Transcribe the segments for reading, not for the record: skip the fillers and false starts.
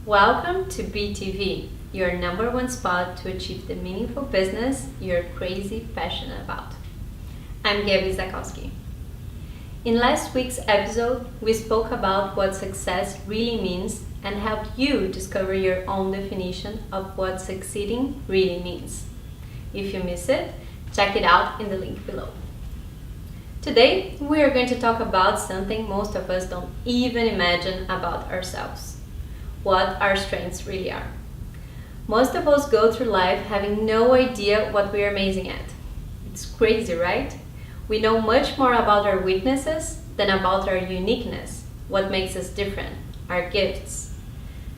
Welcome to BTV, your number one spot to achieve the meaningful business you're crazy passionate about. I'm Gabi Zakowski. In last week's episode, we spoke about what success really means and helped you discover your own definition of what succeeding really means. If you missed it, check it out in the link below. Today, we are going to talk about something most of us don't even imagine about ourselves. What our strengths really are. Most of us go through life having no idea what we are amazing at. It's crazy, right? We know much more about our weaknesses than about our uniqueness, what makes us different, our gifts.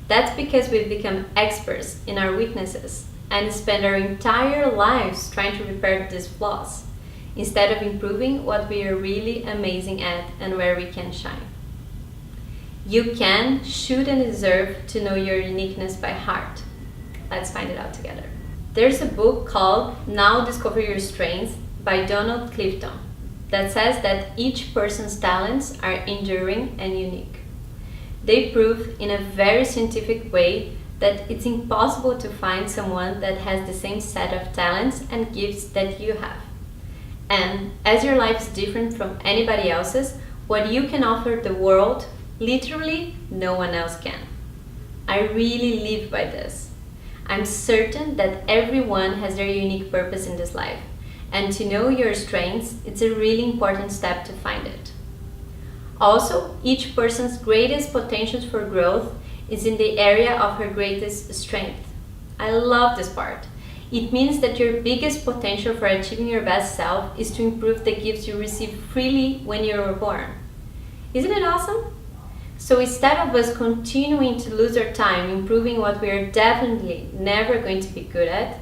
That's because we've become experts in our weaknesses and spend our entire lives trying to repair these flaws, instead of improving what we are really amazing at and where we can shine. You can, should, and deserve to know your uniqueness by heart. Let's find it out together. There's a book called Now Discover Your Strengths by Donald Clifton that says that each person's talents are enduring and unique. They prove in a very scientific way that it's impossible to find someone that has the same set of talents and gifts that you have. And as your life is different from anybody else's, what you can offer the world, literally no one else can. I really live by this. I'm certain that everyone has their unique purpose in this life, and to know your strengths, it's a really important step to find it. Also, each person's greatest potential for growth is in the area of her greatest strength. I love this part. It means that your biggest potential for achieving your best self is to improve the gifts you received freely when you were born. Isn't it awesome? So instead of us continuing to lose our time improving what we are definitely never going to be good at,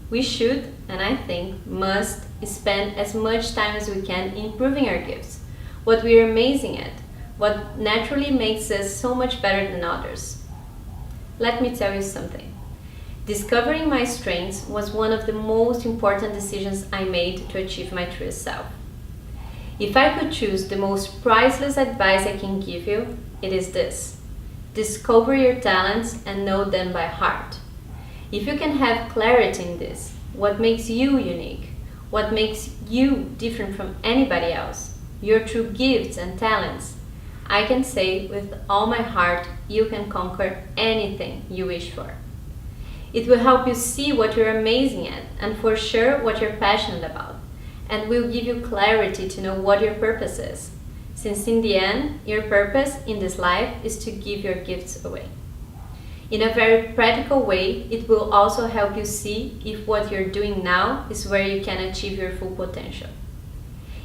we should, and I think must, spend as much time as we can improving our gifts, what we are amazing at, what naturally makes us so much better than others. Let me tell you something. Discovering my strengths was one of the most important decisions I made to achieve my truest self. If I could choose the most priceless advice I can give you, it is this: discover your talents and know them by heart. If you can have clarity in this, what makes you unique, what makes you different from anybody else, your true gifts and talents, I can say with all my heart, you can conquer anything you wish for. It will help you see what you're amazing at and for sure what you're passionate about, and will give you clarity to know what your purpose is. Since in the end, your purpose in this life is to give your gifts away. In a very practical way, it will also help you see if what you're doing now is where you can achieve your full potential.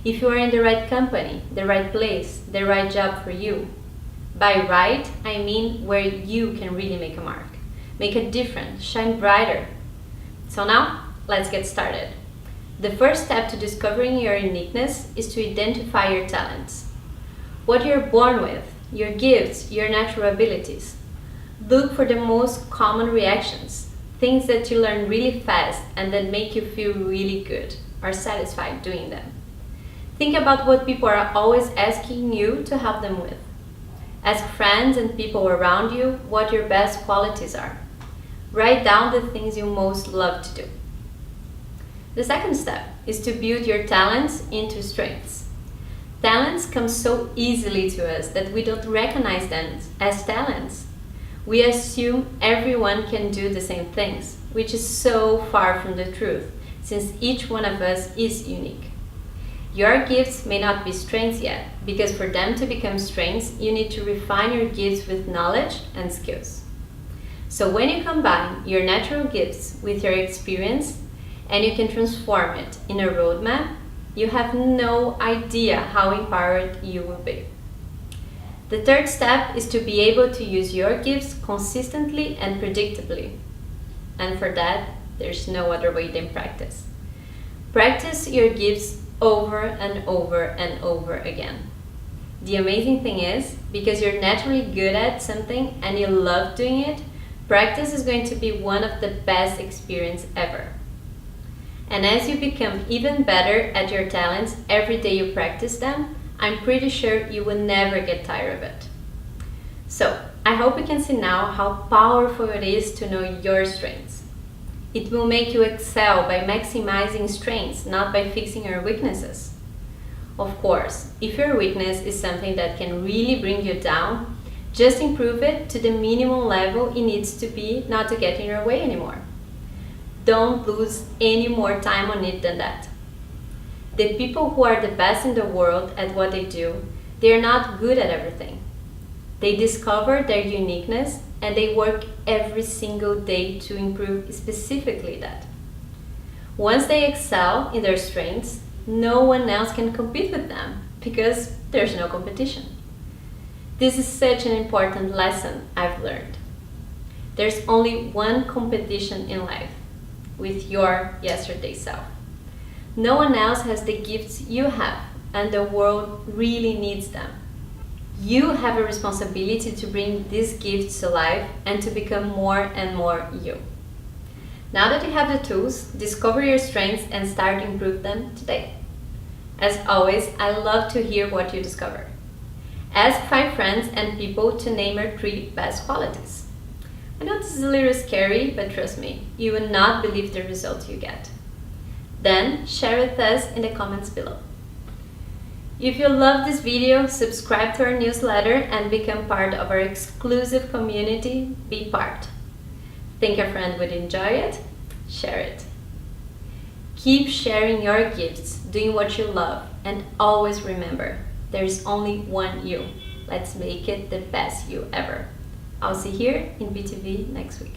If you are in the right company, the right place, the right job for you. By right, I mean where you can really make a mark, make a difference, shine brighter. So now, let's get started. The first step to discovering your uniqueness is to identify your talents. What you're born with, your gifts, your natural abilities. Look for the most common reactions, things that you learn really fast and that make you feel really good or satisfied doing them. Think about what people are always asking you to help them with. Ask friends and people around you what your best qualities are. Write down the things you most love to do. The second step is to build your talents into strengths. Talents come so easily to us that we don't recognize them as talents. We assume everyone can do the same things, which is so far from the truth, since each one of us is unique. Your gifts may not be strengths yet, because for them to become strengths, you need to refine your gifts with knowledge and skills. So when you combine your natural gifts with your experience, and you can transform it in a roadmap, you have no idea how empowered you will be. The third step is to be able to use your gifts consistently and predictably. And for that, there's no other way than practice. Practice your gifts over and over and over again. The amazing thing is, because you're naturally good at something and you love doing it, practice is going to be one of the best experiences ever. And as you become even better at your talents every day you practice them, I'm pretty sure you will never get tired of it. So, I hope you can see now how powerful it is to know your strengths. It will make you excel by maximizing strengths, not by fixing your weaknesses. Of course, if your weakness is something that can really bring you down, just improve it to the minimum level it needs to be not to get in your way anymore. Don't lose any more time on it than that. The people who are the best in the world at what they do, they are not good at everything. They discover their uniqueness and they work every single day to improve specifically that. Once they excel in their strengths, no one else can compete with them because there's no competition. This is such an important lesson I've learned. There's only one competition in life, with your yesterday self. No one else has the gifts you have, and the world really needs them. You have a responsibility to bring these gifts to life and to become more and more you. Now that you have the tools, discover your strengths and start to improve them today. As always, I love to hear what you discover. Ask 5 friends and people to name your 3 best qualities. I know this is a little scary, but trust me, you will not believe the results you get. Then share with us in the comments below. If you love this video, subscribe to our newsletter and become part of our exclusive community. Be part. Think a friend would enjoy it? Share it. Keep sharing your gifts, doing what you love, and always remember, there is only one you. Let's make it the best you ever. I'll see you here in BTV next week.